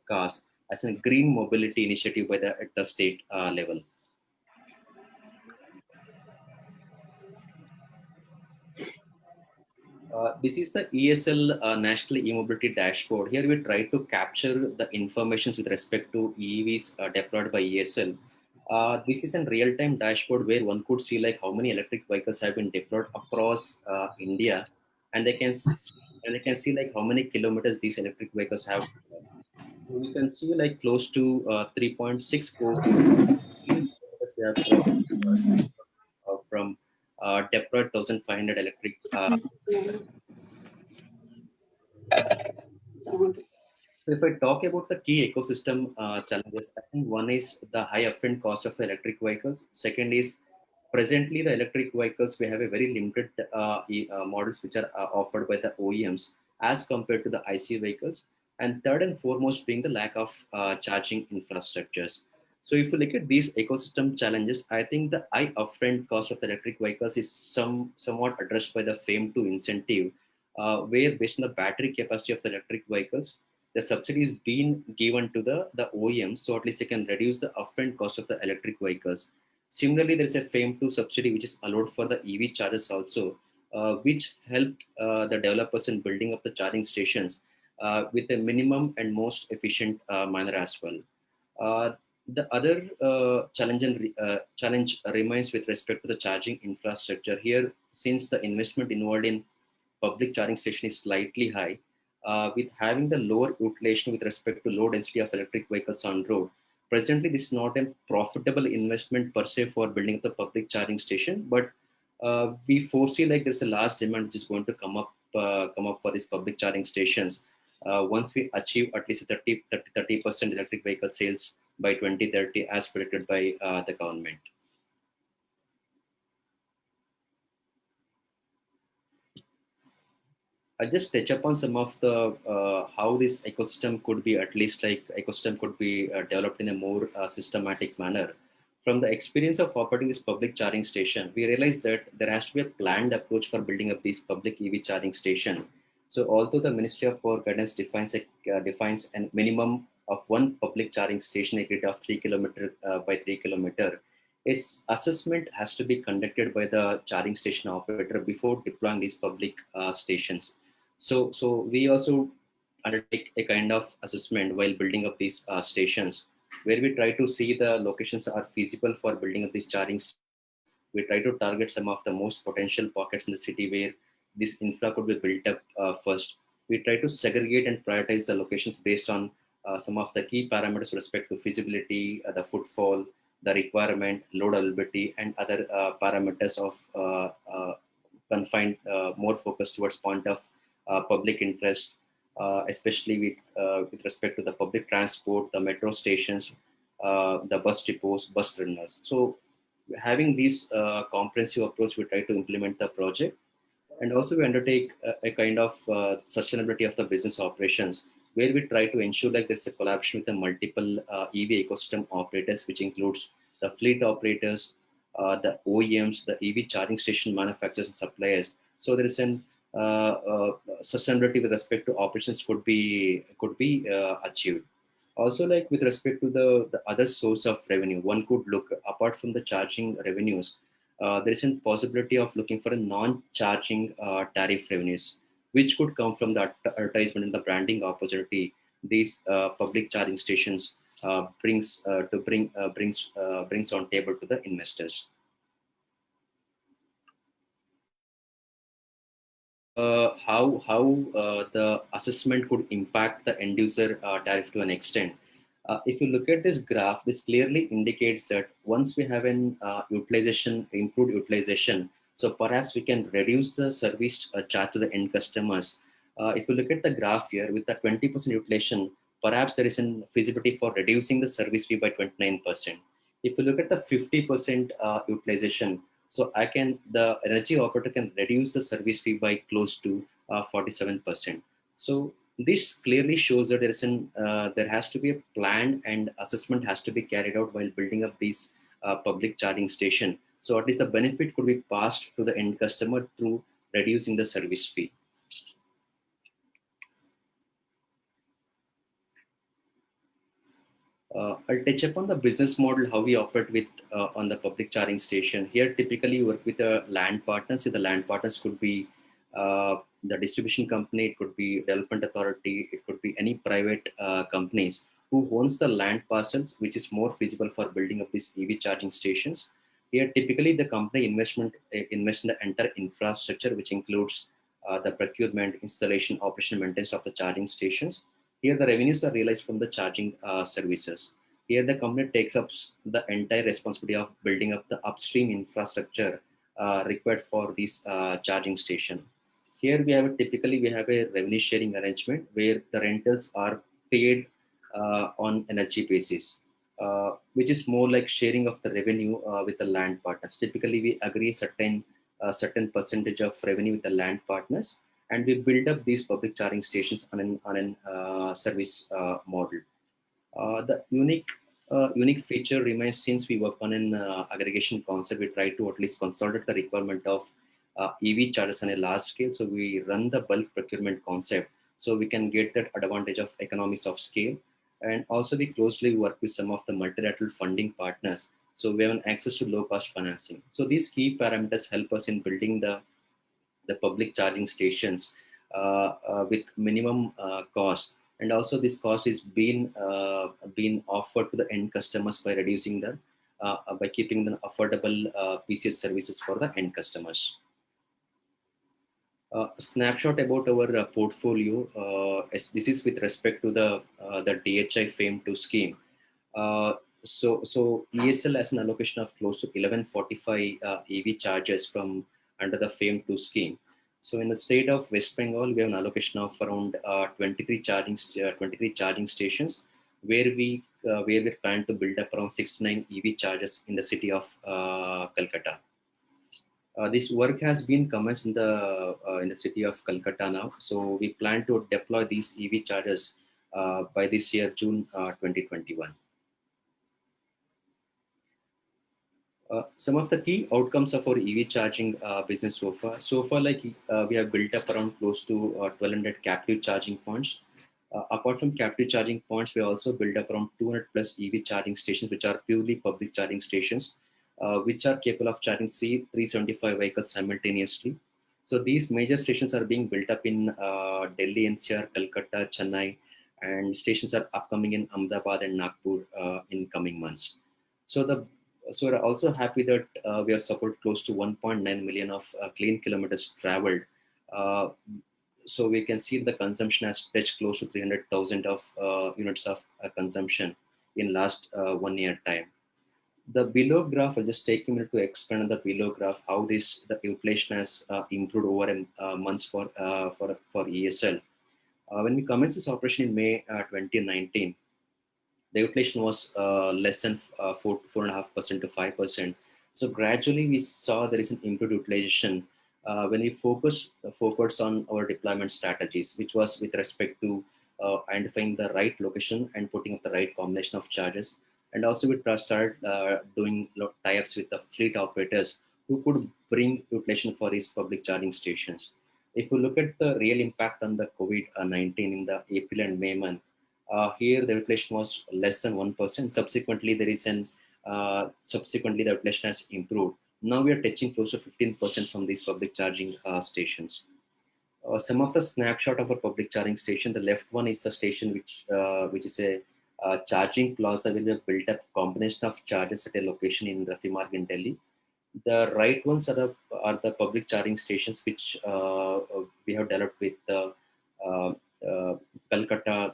cars as a green mobility initiative by at the state level. This is the ESL National E-Mobility Dashboard. Here we try to capture the information with respect to EVs deployed by ESL. This is a real-time dashboard where one could see like how many electric vehicles have been deployed across India, and they can see like how many kilometers these electric vehicles have. So we can see like close to 3.6 crores kilometers we have crossed from deployed 1,500 electric. So if I talk about the key ecosystem challenges, I think one is the high upfront cost of the electric vehicles. Second is presently the electric vehicles, we have a very limited models which are offered by the OEMs as compared to the IC vehicles. And third and foremost being the lack of charging infrastructures. So if you look at these ecosystem challenges, I think the high upfront cost of the electric vehicles is somewhat addressed by the FAME 2 incentive, where based on the battery capacity of the electric vehicles, the subsidy is being given to the OEMs, so at least they can reduce the upfront cost of the electric vehicles. Similarly, there is a FAME 2 subsidy which is allowed for the EV chargers also, which help the developers in building up the charging stations with a minimum and most efficient manner as well. The other challenge remains with respect to the charging infrastructure. Here, since the investment involved in public charging station is slightly high, with having the lower utilization with respect to low density of electric vehicles on road. Presently, this is not a profitable investment per se for building up the public charging station, but we foresee like there's a large demand which is going to come up for these public charging stations once we achieve at least 30% electric vehicle sales by 2030 as predicted by the government. I'll just touch upon some of the how this ecosystem could be, at least like ecosystem could be developed in a more systematic manner. From the experience of operating this public charging station, we realized that there has to be a planned approach for building up these public EV charging station. So although the Ministry of Power Guidance defines a minimum of one public charging station a grid of 3 kilometer by 3 kilometer, is assessment has to be conducted by the charging station operator before deploying these public stations. So we also undertake a kind of assessment while building up these stations, where we try to see the locations are feasible for building up these charging stations. We try to target some of the most potential pockets in the city where this infra could be built up first. We try to segregate and prioritize the locations based on some of the key parameters with respect to feasibility, the footfall, the requirement, load availability, and other parameters of confined, more focused towards point of public interest, especially with respect to the public transport, the metro stations, the bus depots, bus terminals. So having this comprehensive approach, we try to implement the project. And also we undertake a kind of sustainability of the business operations, where we try to ensure like there's a collaboration with the multiple EV ecosystem operators, which includes the fleet operators, the OEMs, the EV charging station manufacturers and suppliers. So there is an sustainability with respect to operations could be achieved. Also, like with respect to the other source of revenue, one could look apart from the charging revenues. There is a possibility of looking for a non-charging tariff revenues, which could come from the advertisement and the branding opportunity these public charging stations brings on table to the investors. How the assessment could impact the end user tariff to an extent. If you look at this graph, this clearly indicates that once we have an improved utilization, so perhaps we can reduce the service charge to the end customers. If you look at the graph here, with the 20% utilization, perhaps there is a feasibility for reducing the service fee by 29%. If you look at the 50% utilization, so the energy operator can reduce the service fee by close to 47%. So this clearly shows that there has to be a plan and assessment has to be carried out while building up these public charging station. So at least the benefit could be passed to the end customer through reducing the service fee. I'll touch upon the business model, how we operate with on the public charging station. Here, typically you work with a land partner. So the land partners could be the distribution company, it could be development authority, it could be any private companies who owns the land parcels, which is more feasible for building up these EV charging stations. Here, typically the company invests in the entire infrastructure, which includes the procurement, installation, operation, maintenance of the charging stations. Here, the revenues are realized from the charging services. Here, the company takes up the entire responsibility of building up the upstream infrastructure required for this charging station. Here, typically we have a revenue sharing arrangement where the rentals are paid on energy basis, which is more like sharing of the revenue with the land partners. Typically, we agree certain percentage of revenue with the land partners, and we build up these public charging stations on an service model. The unique feature remains, since we work on an aggregation concept, we try to at least consolidate the requirement of EV chargers on a large scale. So we run the bulk procurement concept, so we can get that advantage of economies of scale. And also we closely work with some of the multilateral funding partners, so we have an access to low cost financing. So these key parameters help us in building the public charging stations with minimum cost. And also this cost is being offered to the end customers by reducing by keeping the affordable PCS services for the end customers. A snapshot about our portfolio. This is with respect to the DHI FAME 2 scheme. So EESL has an allocation of close to 1145 EV chargers from under the FAME 2 scheme. So in the state of West Bengal, we have an allocation of around 23 charging stations, where we plan to build up around 69 EV chargers in the city of Kolkata. This work has been commenced in the city of Kolkata now. So we plan to deploy these EV chargers by this year, June 2021. Some of the key outcomes of our EV charging business so far. So far, like we have built up around close to 1,200 captive charging points. Apart from captive charging points, we also built up around 200 plus EV charging stations, which are purely public charging stations, which are capable of charging 375 vehicles simultaneously. So these major stations are being built up in Delhi, NCR, Calcutta, Chennai, and stations are upcoming in Ahmedabad and Nagpur in coming months. So we're also happy that we have supported close to 1.9 million of clean kilometers traveled. Uh, so we can see the consumption has touched close to 300,000 of units of consumption in last 1 year time. The below graph, I'll just take a minute to explain on the below graph how the inflation has improved over months for ESL. When we commenced this operation in May 2019, the inflation was less than 4.5% to 5%. So gradually we saw there is an improved utilization when we focus on our deployment strategies, which was with respect to identifying the right location and putting up the right combination of charges. And also we started doing tie-ups with the fleet operators who could bring utilization for these public charging stations. If you look at the real impact on the COVID-19 in the April and May month, here the inflation was less than 1%. Subsequently, the inflation has improved. Now we are touching close to 15% from these public charging stations. Some of the snapshot of a public charging station. The left one is the station which is a charging plaza where we have built up combination of charges at a location in Rafi Marg in Delhi. The right ones are the public charging stations which we have developed with the Calcutta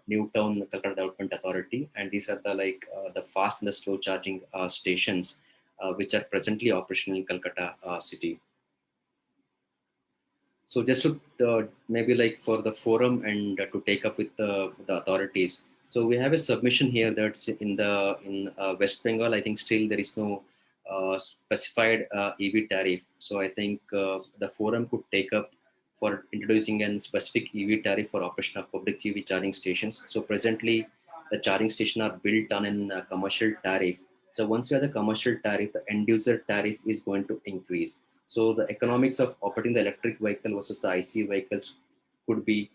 New Town Calcutta Development Authority, and these are the fast and the slow charging stations which are presently operational in Calcutta city. So just to maybe like for the forum and to take up with the authorities. So we have a submission here that's in West Bengal. I think still there is no specified EV tariff. So I think the forum could take up for introducing a specific EV tariff for operation of public EV charging stations. So presently the charging station are built on a commercial tariff. So once we have the commercial tariff, the end user tariff is going to increase. So the economics of operating the electric vehicle versus the IC vehicles could be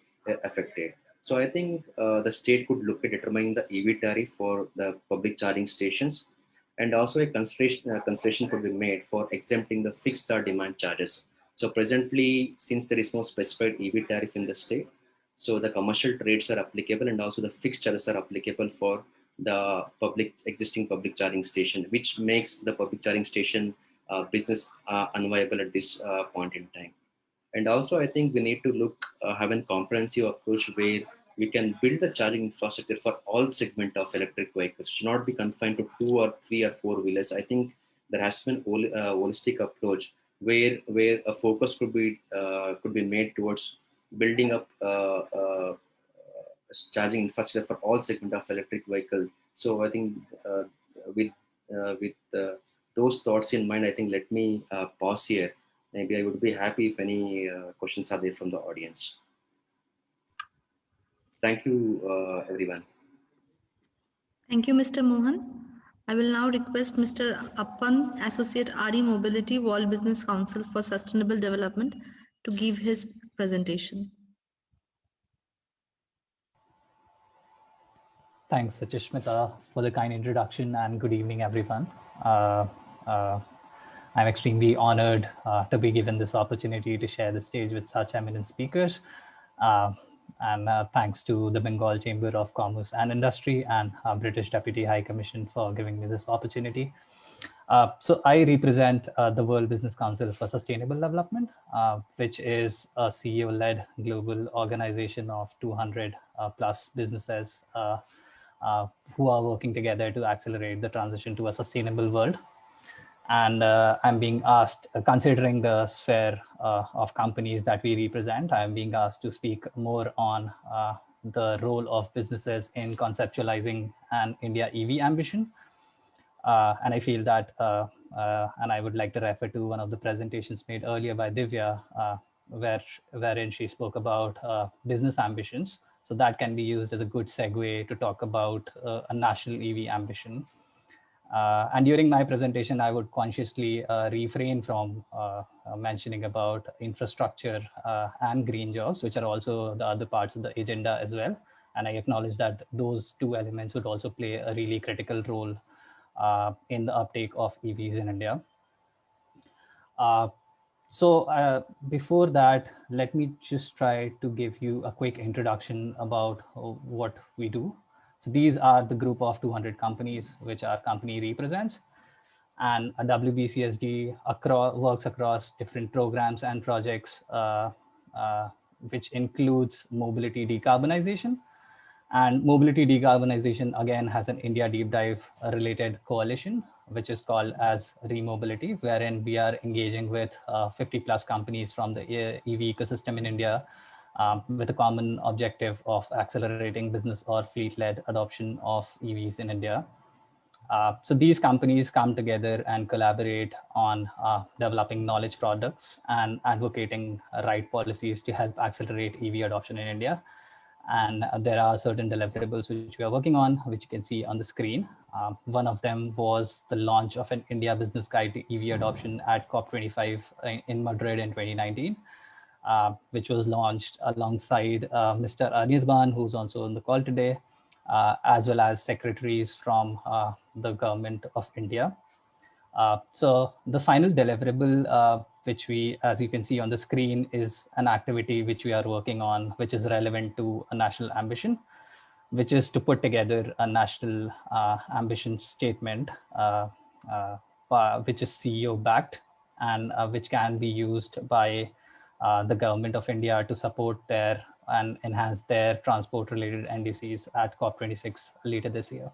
affected. So I think the state could look at determining the EV tariff for the public charging stations, and also a consideration could be made for exempting the fixed or demand charges. So presently, since there is no specified EV tariff in the state, so the commercial rates are applicable and also the fixed charges are applicable for the existing public charging station, which makes the public charging station business unviable at this point in time. And also, I think we need to have a comprehensive approach where we can build the charging infrastructure for all segment of electric vehicles. It should not be confined to 2 or 3 or 4 wheelers. I think there has to be a holistic approach where a focus could be made towards building up charging infrastructure for all segment of electric vehicle. So I think with those thoughts in mind, I think let me pause here. Maybe I would be happy if any questions are there from the audience. Thank you, everyone. Thank you, Mr. Mohan. I will now request Mr. Appan, Associate RE Mobility, World Business Council for Sustainable Development, to give his presentation. Thanks, Suchishmita, for the kind introduction, and good evening, everyone. I'm extremely honored to be given this opportunity to share the stage with such eminent speakers. And thanks to the Bengal Chamber of Commerce and Industry and British Deputy High Commission for giving me this opportunity. So I represent the World Business Council for Sustainable Development, which is a CEO-led global organization of 200 plus businesses who are working together to accelerate the transition to a sustainable world. And I'm being asked, considering the sphere of companies that we represent, I'm being asked to speak more on the role of businesses in conceptualizing an India EV ambition. And I feel that and I would like to refer to one of the presentations made earlier by Divya, wherein she spoke about business ambitions. So that can be used as a good segue to talk about a national EV ambition. And during my presentation, I would consciously refrain from mentioning about infrastructure and green jobs, which are also the other parts of the agenda as well. And I acknowledge that those two elements would also play a really critical role in the uptake of EVs in India. Before that, let me just try to give you a quick introduction about what we do. So these are the group of 200 companies which our company represents. And a WBCSD works across different programs and projects, which includes mobility decarbonization. And mobility decarbonization, again, has an India deep dive related coalition, which is called as Remobility, wherein we are engaging with 50 plus companies from the EV ecosystem in India, with a common objective of accelerating business or fleet-led adoption of EVs in India. So these companies come together and collaborate on developing knowledge products and advocating right policies to help accelerate EV adoption in India. And there are certain deliverables which we are working on, which you can see on the screen. One of them was the launch of an India Business Guide to EV adoption at COP25 in Madrid in 2019, which was launched alongside Mr. Anirban, who's also on the call today, as well as secretaries from the government of India. So the final deliverable, which we, as you can see on the screen, is an activity which we are working on, which is relevant to a national ambition, which is to put together a national ambition statement, which is CEO backed and which can be used by the government of India to support their and enhance their transport related NDCs at COP26 later this year.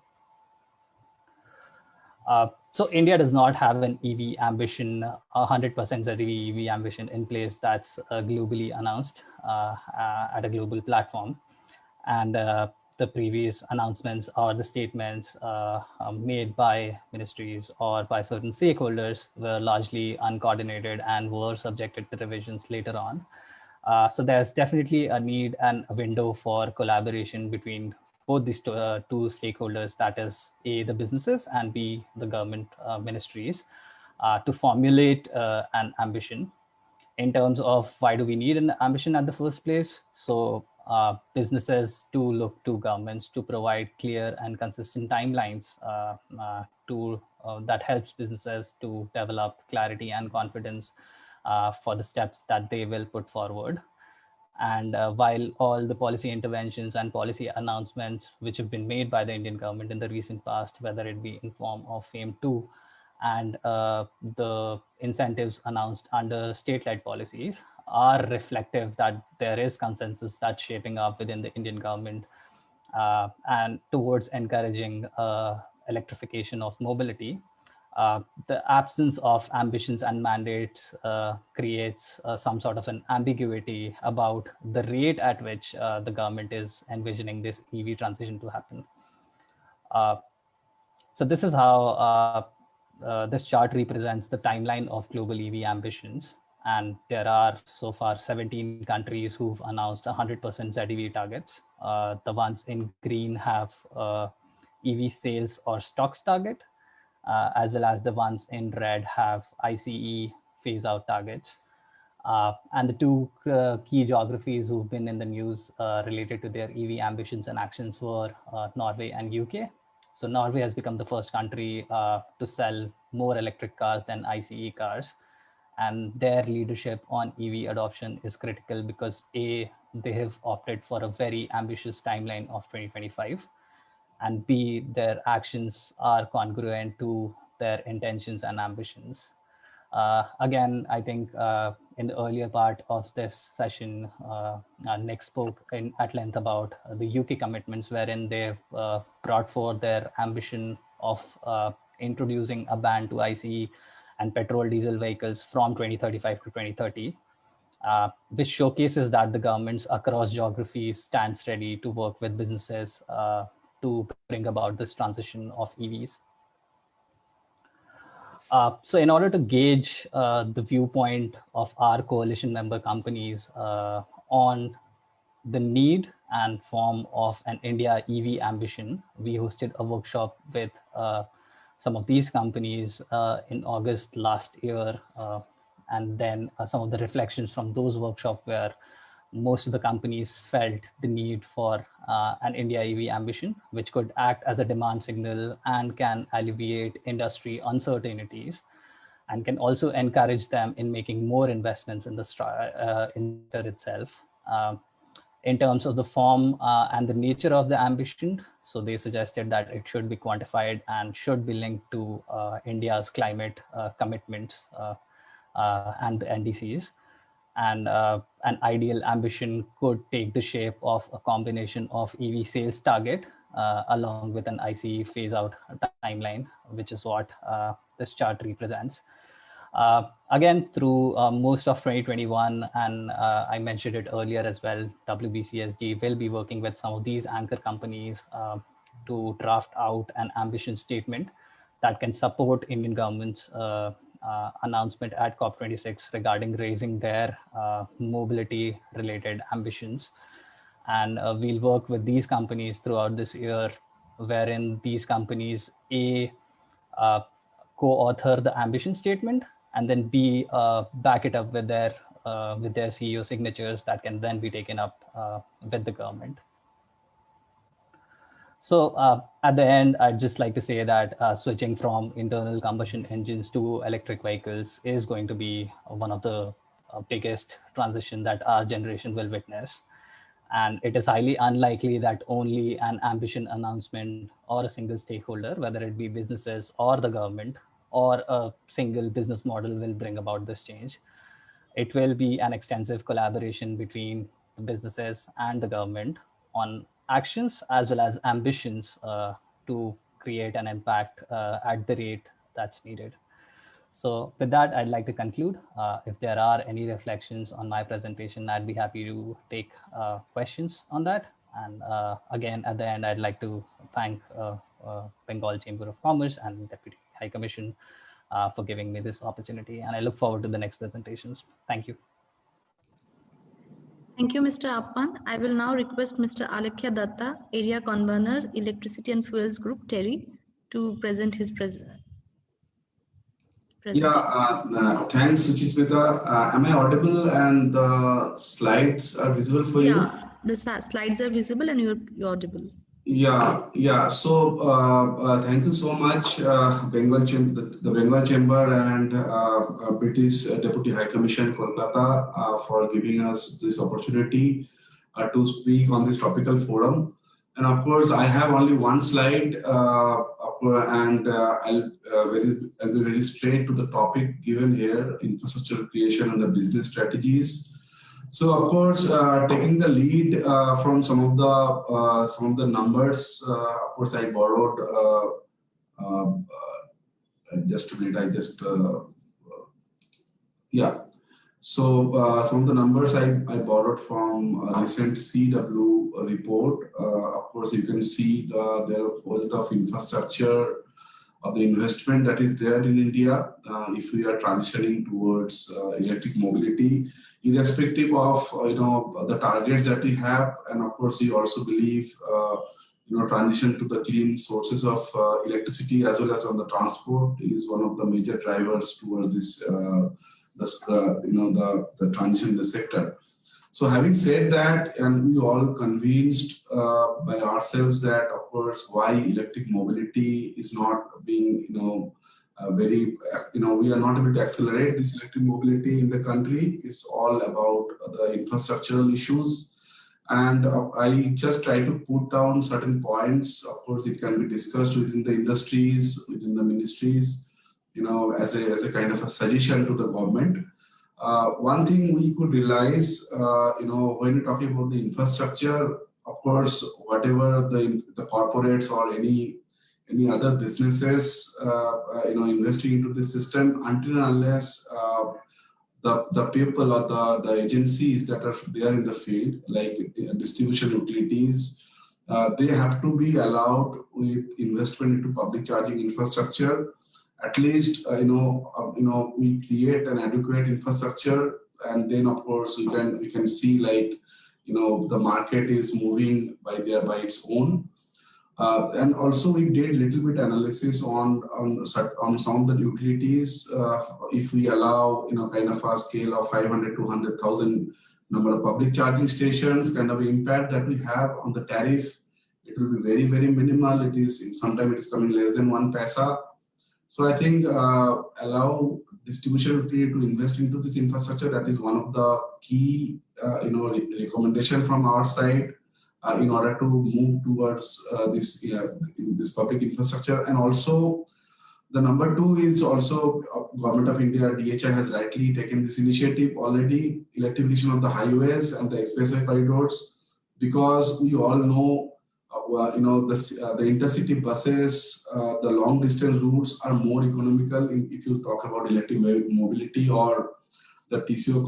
So India does not have an EV ambition, 100% ZEV EV ambition in place that's globally announced at a global platform. And the previous announcements or the statements made by ministries or by certain stakeholders were largely uncoordinated and were subjected to revisions later on. So there's definitely a need and a window for collaboration between both these two stakeholders, that is A, the businesses, and B, the government ministries, to formulate an ambition in terms of why do we need an ambition at the first place. So businesses do look to governments to provide clear and consistent timelines that helps businesses to develop clarity and confidence for the steps that they will put forward. And while all the policy interventions and policy announcements which have been made by the Indian government in the recent past, whether it be in form of FAME 2 and the incentives announced under state-led policies, are reflective that there is consensus that's shaping up within the Indian government and towards encouraging electrification of mobility. The absence of ambitions and mandates creates some sort of an ambiguity about the rate at which the government is envisioning this EV transition to happen. So this is how this chart represents the timeline of global EV ambitions. And there are so far 17 countries who've announced 100% ZEV targets. The ones in green have EV sales or stocks target, as well as the ones in red have ICE phase out targets. And the two key geographies who've been in the news related to their EV ambitions and actions were Norway and UK. So Norway has become the first country to sell more electric cars than ICE cars. And their leadership on EV adoption is critical because A, they have opted for a very ambitious timeline of 2025. And B, their actions are congruent to their intentions and ambitions. Again, I think in the earlier part of this session, Nick spoke at length about the UK commitments, wherein they've brought forth their ambition of introducing a ban to ICE and petrol diesel vehicles from 2035 to 2030. Which showcases that the governments across geographies stands ready to work with businesses to bring about this transition of EVs. So in order to gauge the viewpoint of our coalition member companies on the need and form of an India EV ambition, we hosted a workshop with some of these companies in August last year. And then some of the reflections from those workshops were most of the companies felt the need for an India EV ambition, which could act as a demand signal and can alleviate industry uncertainties, and can also encourage them in making more investments in the sector itself. In terms of the form and the nature of the ambition, so they suggested that it should be quantified and should be linked to India's climate commitments and the NDCs. And an ideal ambition could take the shape of a combination of EV sales target along with an ICE phase out timeline, which is what this chart represents. Again, through most of 2021, and I mentioned it earlier as well, WBCSD will be working with some of these anchor companies to draft out an ambition statement that can support Indian government's announcement at COP26 regarding raising their mobility related ambitions. And we'll work with these companies throughout this year, wherein these companies co-author the ambition statement, and then B, back it up with their CEO signatures that can then be taken up with the government. So at the end, I'd just like to say that switching from internal combustion engines to electric vehicles is going to be one of the biggest transition that our generation will witness. And it is highly unlikely that only an ambition announcement or a single stakeholder, whether it be businesses or the government or a single business model, will bring about this change. It will be an extensive collaboration between the businesses and the government on actions as well as ambitions to create an impact at the rate that's needed. So with that, I'd like to conclude. If there are any reflections on my presentation, I'd be happy to take questions on that. And again, at the end, I'd like to thank Bengal Chamber of Commerce and Deputy High Commission for giving me this opportunity. And I look forward to the next presentations. Thank you. Thank you, Mr. Appan. I will now request Mr. Alekhya Datta, Area Convener, Electricity and Fuels Group, TERI, to present his presentation. Yeah, thanks, Suchimita. Am I audible and the slides are visible for you? Yeah, the slides are visible and you're audible. Yeah. So thank you so much, the Bengal Chamber and British Deputy High Commission, Kolkata, for giving us this opportunity to speak on this topical forum. And of course, I have only one slide, and I'll be very straight to the topic given here: infrastructure creation and the business strategies. So, of course, taking the lead from some of the numbers. Of course, I borrowed. Just a minute. I just yeah. So some of the numbers I borrowed from a recent CW report. Of course, you can see the host of infrastructure of the investment that is there in India if we are transitioning towards electric mobility, irrespective of the targets that we have, and of course we also believe transition to the clean sources of electricity as well as on the transport is one of the major drivers towards this. The transition in the sector. So having said that, and we all convinced by ourselves that, of course, why electric mobility is not being, we are not able to accelerate this electric mobility in the country. It's all about the infrastructural issues. And I just try to put down certain points. Of course, it can be discussed within the industries, within the ministries, as a kind of a suggestion to the government. One thing we could realize, when we're talking about the infrastructure, of course, whatever the corporates or any other businesses, investing into the system, until and unless the people or the agencies that are there in the field, like distribution utilities, they have to be allowed with investment into public charging infrastructure. at least we create an adequate infrastructure, and then of course we can see like the market is moving by its own. And also we did little bit analysis on some of the utilities. If we allow kind of a scale of 500 to 100,000 number of public charging stations, kind of impact that we have on the tariff, it will be very, very minimal. It is sometimes it is coming less than 1 paisa. So I think allow distribution utility to invest into this infrastructure. That is one of the key recommendation from our side in order to move towards this public infrastructure. And also the number 2 is also Government of India, DHI has rightly taken this initiative already, electrification of the highways and the expressway corridors, because we all know the intercity buses, the long distance routes are more economical if you talk about electric mobility or the TCO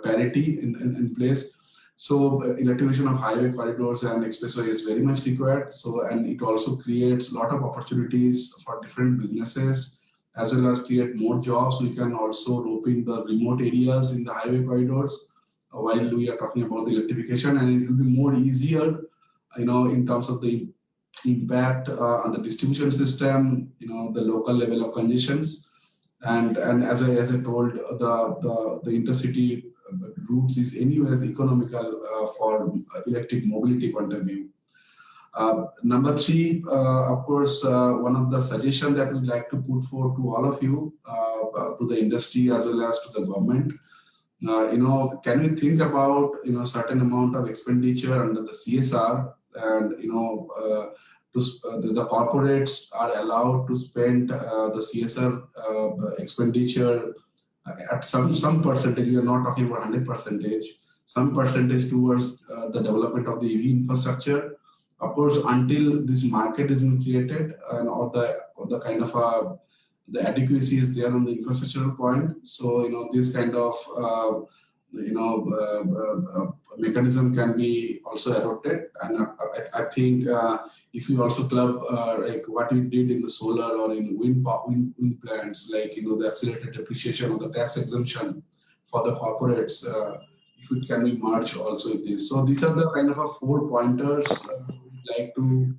parity in place. So electrification of highway corridors and expressway is very much required. So, and it also creates a lot of opportunities for different businesses, as well as create more jobs. We can also rope in the remote areas in the highway corridors while we are talking about the electrification, and it will be more easier in terms of the impact on the distribution system, the local level of congestions, and as I told, the intercity routes is anyways economical for electric mobility point of view. Number 3, of course, one of the suggestions that we'd like to put forward to all of you, to the industry as well as to the government. Can we think about certain amount of expenditure under the CSR, and the corporates are allowed to spend the CSR expenditure at some percentage. We are not talking about 100%, some percentage towards the development of the EV infrastructure. Of course, until this market is created and all the kind of the adequacy is there on the infrastructural point. So this kind of mechanism can be also adopted, and I think if you also club like what we did in the solar or in wind plants, like the accelerated depreciation or the tax exemption for the corporates, if it can be merged also with this. So these are the kind of 4 pointers we'd like to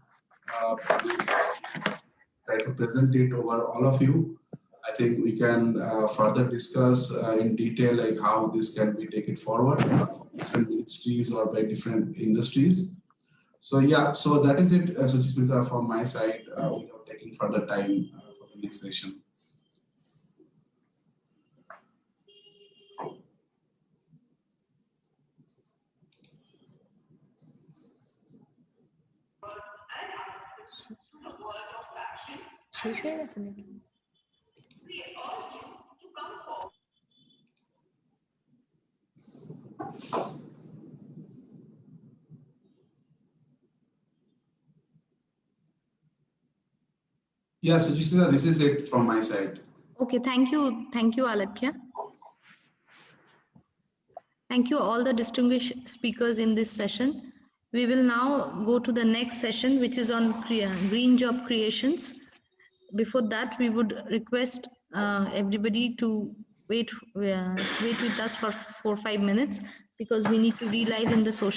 try to present it over all of you. I think we can further discuss in detail like how this can be taken forward by different ministries or by different industries. So yeah, so that is it, Suchimita, from my side, without taking further time for the next session. Yeah, Suchimita, this is it from my side. Okay, thank you, Alakya. Thank you all the distinguished speakers in this session. We will now go to the next session, which is on green job creations. Before that, we would request everybody to wait with us for 4 or 5 minutes, because we need to relive in the social